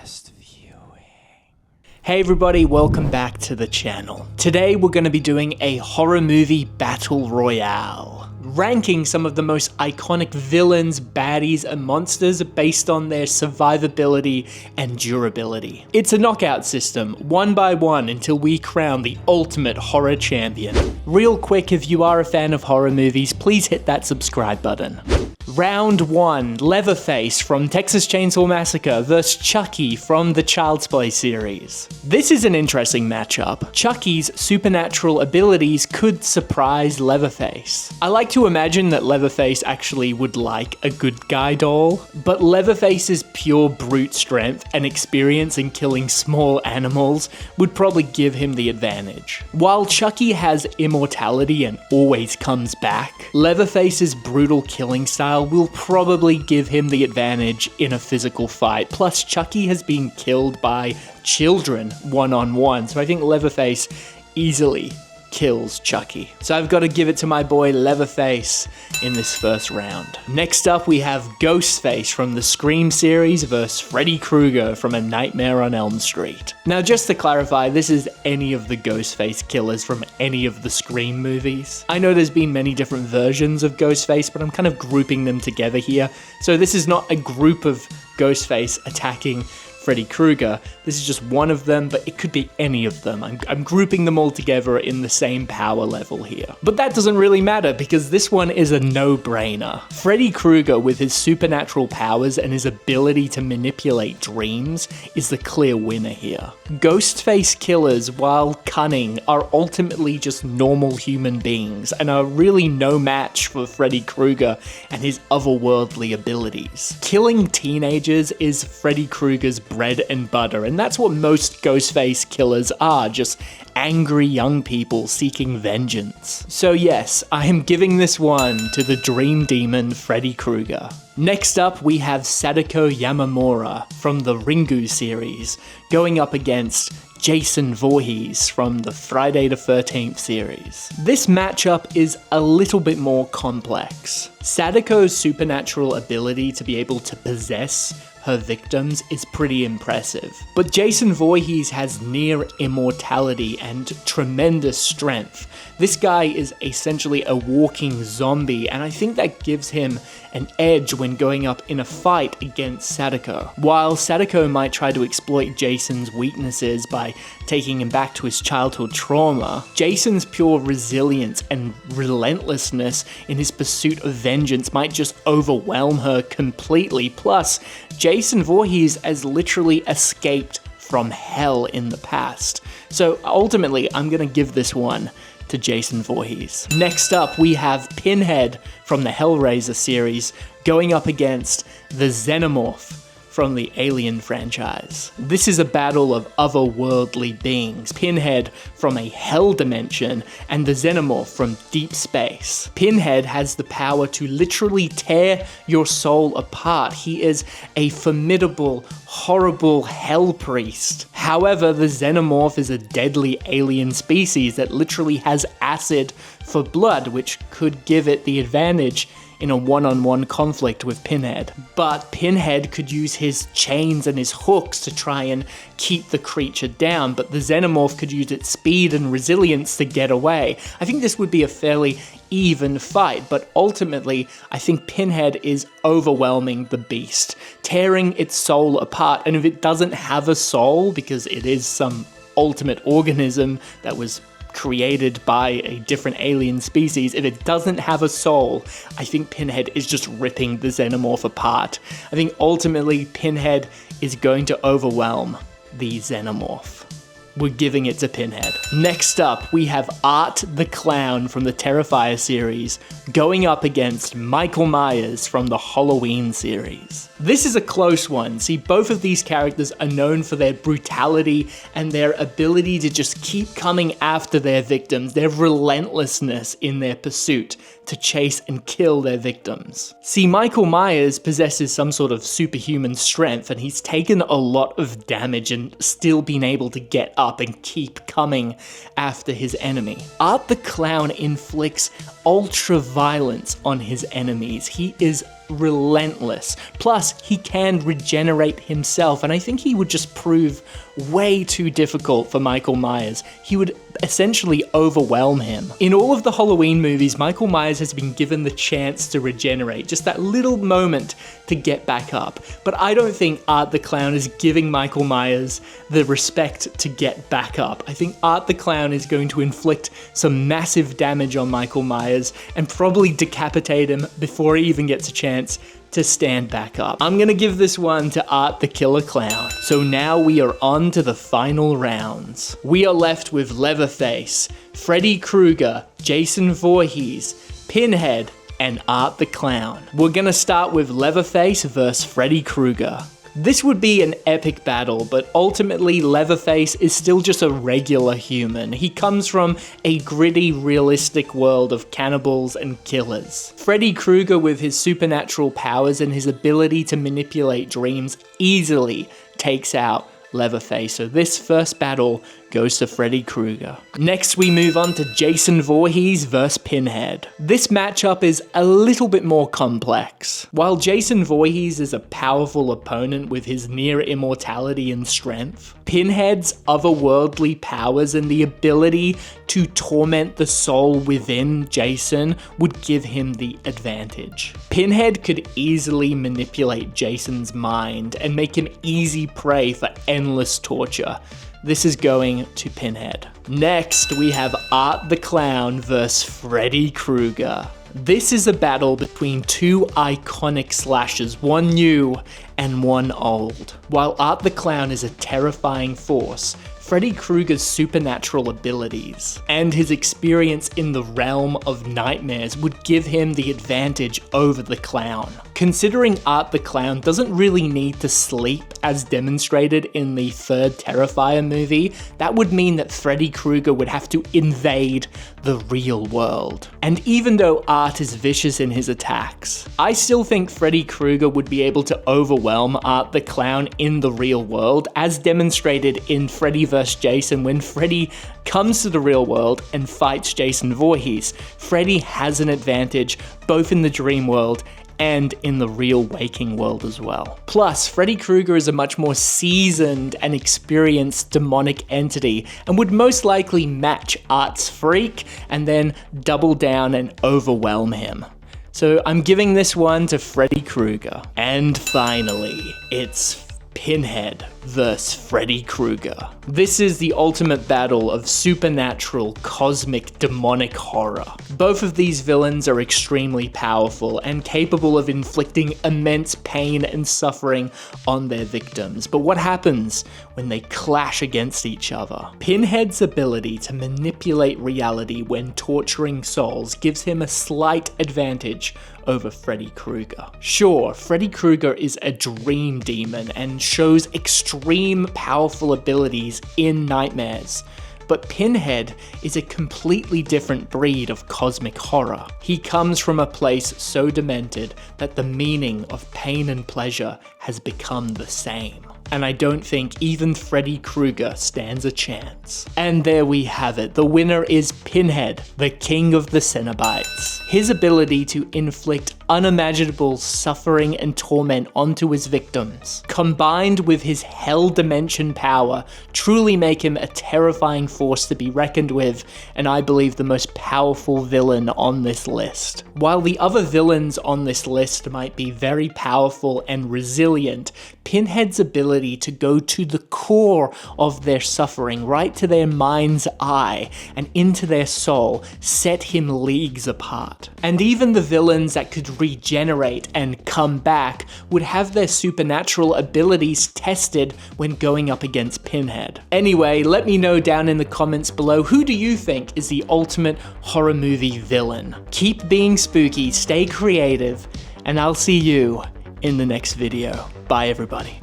First viewing. Hey everybody, welcome back to the channel. Today we're going to be doing a horror movie battle royale, ranking some of the most iconic villains, baddies, and monsters based on their survivability and durability. It's a knockout system, one by one, until we crown the ultimate horror champion. Real quick, if you are a fan of horror movies, please hit that subscribe button. Round 1, Leatherface from Texas Chainsaw Massacre vs. Chucky from the Child's Play series. This is an interesting matchup. Chucky's supernatural abilities could surprise Leatherface. I like to imagine that Leatherface actually would like a good guy doll, but Leatherface's pure brute strength and experience in killing small animals would probably give him the advantage. While Chucky has immortality and always comes back, Leatherface's brutal killing style will probably give him the advantage in a physical fight. Plus, Chucky has been killed by children one-on-one, so I think Leatherface easily kills Chucky. So I've got to give it to my boy Leatherface in this first round. Next up, we have Ghostface from the Scream series versus Freddy Krueger from A Nightmare on Elm Street. Now, just to clarify, this is any of the Ghostface killers from any of the Scream movies. I know there's been many different versions of Ghostface, but I'm kind of grouping them together here. So this is not a group of Ghostface attacking Freddy Krueger. This is just one of them, but it could be any of them. I'm grouping them all together in the same power level here. But that doesn't really matter because this one is a no-brainer. Freddy Krueger, with his supernatural powers and his ability to manipulate dreams, is the clear winner here. Ghostface killers, while cunning, are ultimately just normal human beings and are really no match for Freddy Krueger and his otherworldly abilities. Killing teenagers is Freddy Krueger's bread and butter, and that's what most Ghostface killers are, just angry young people seeking vengeance. So yes, I am giving this one to the Dream Demon Freddy Krueger. Next up, we have Sadako Yamamura from the Ringu series, going up against Jason Voorhees from the Friday the 13th series. This matchup is a little bit more complex. Sadako's supernatural ability to be able to possess her victims is pretty impressive, but Jason Voorhees has near immortality and tremendous strength. This guy is essentially a walking zombie, and I think that gives him an edge when going up in a fight against Sadako. While Sadako might try to exploit Jason's weaknesses by taking him back to his childhood trauma, Jason's pure resilience and relentlessness in his pursuit of vengeance might just overwhelm her completely. Plus, Jason Voorhees has literally escaped from hell in the past. So ultimately, I'm gonna give this one to Jason Voorhees. Next up, we have Pinhead from the Hellraiser series going up against the Xenomorph from the Alien franchise. This is a battle of otherworldly beings, Pinhead from a hell dimension and the Xenomorph from deep space. Pinhead has the power to literally tear your soul apart. He is a formidable, horrible hell priest. However, the Xenomorph is a deadly alien species that literally has acid for blood, which could give it the advantage in a one-on-one conflict with Pinhead. But Pinhead could use his chains and his hooks to try and keep the creature down, but the Xenomorph could use its speed and resilience to get away. I think this would be a fairly even fight, but ultimately, I think Pinhead is overwhelming the beast, tearing its soul apart, and if it doesn't have a soul, because it is some ultimate organism that was created by a different alien species, if it doesn't have a soul, I think Pinhead is just ripping the Xenomorph apart. I think ultimately Pinhead is going to overwhelm the Xenomorph. We're giving it to Pinhead. Next up, we have Art the Clown from the Terrifier series going up against Michael Myers from the Halloween series. This is a close one. See, both of these characters are known for their brutality and their ability to just keep coming after their victims, their relentlessness in their pursuit to chase and kill their victims. See, Michael Myers possesses some sort of superhuman strength, and he's taken a lot of damage and still been able to get up and keep coming after his enemy. Art the Clown inflicts ultra violence on his enemies. He is relentless. Plus, he can regenerate himself, and I think he would just prove way too difficult for Michael Myers. He would essentially overwhelm him. In all of the Halloween movies, Michael Myers has been given the chance to regenerate, just that little moment to get back up. But I don't think Art the Clown is giving Michael Myers the respect to get back up. I think Art the Clown is going to inflict some massive damage on Michael Myers and probably decapitate him before he even gets a chance to stand back up. I'm gonna give this one to Art the Killer Clown. So now we are on to the final rounds. We are left with Leatherface, Freddy Krueger, Jason Voorhees, Pinhead, and Art the Clown. We're gonna start with Leatherface versus Freddy Krueger. This would be an epic battle, but ultimately Leatherface is still just a regular human. He comes from a gritty, realistic world of cannibals and killers. Freddy Krueger, with his supernatural powers and his ability to manipulate dreams, easily takes out Leatherface. So this first battle goes to Freddy Krueger. Next, we move on to Jason Voorhees vs Pinhead. This matchup is a little bit more complex. While Jason Voorhees is a powerful opponent with his near immortality and strength, Pinhead's otherworldly powers and the ability to torment the soul within Jason would give him the advantage. Pinhead could easily manipulate Jason's mind and make him easy prey for endless torture. This is going to Pinhead. Next, we have Art the Clown vs Freddy Krueger. This is a battle between two iconic slashers, one new and one old. While Art the Clown is a terrifying force, Freddy Krueger's supernatural abilities and his experience in the realm of nightmares would give him the advantage over the clown. Considering Art the Clown doesn't really need to sleep as demonstrated in the third Terrifier movie, that would mean that Freddy Krueger would have to invade the real world. And even though Art is vicious in his attacks, I still think Freddy Krueger would be able to overwhelm Art the Clown in the real world, as demonstrated in Freddy vs. Jason. When Freddy comes to the real world and fights Jason Voorhees, Freddy has an advantage both in the dream world and in the real waking world as well. Plus, Freddy Krueger is a much more seasoned and experienced demonic entity and would most likely match Art's freak and then double down and overwhelm him. So I'm giving this one to Freddy Krueger. And finally, it's Pinhead vs. Freddy Krueger. This is the ultimate battle of supernatural, cosmic, demonic horror. Both of these villains are extremely powerful and capable of inflicting immense pain and suffering on their victims. But what happens when they clash against each other? Pinhead's ability to manipulate reality when torturing souls gives him a slight advantage over Freddy Krueger. Sure, Freddy Krueger is a dream demon and shows extreme powerful abilities in nightmares, but Pinhead is a completely different breed of cosmic horror. He comes from a place so demented that the meaning of pain and pleasure has become the same. And I don't think even Freddy Krueger stands a chance. And there we have it. The winner is Pinhead, the king of the Cenobites. His ability to inflict unimaginable suffering and torment onto his victims, combined with his hell dimension power, truly make him a terrifying force to be reckoned with, and I believe the most powerful villain on this list. While the other villains on this list might be very powerful and resilient, Pinhead's ability to go to the core of their suffering, right to their mind's eye and into their soul, set him leagues apart. And even the villains that could regenerate and come back would have their supernatural abilities tested when going up against Pinhead. Anyway, let me know down in the comments below, who do you think is the ultimate horror movie villain? Keep being spooky, stay creative, and I'll see you in the next video. Bye everybody.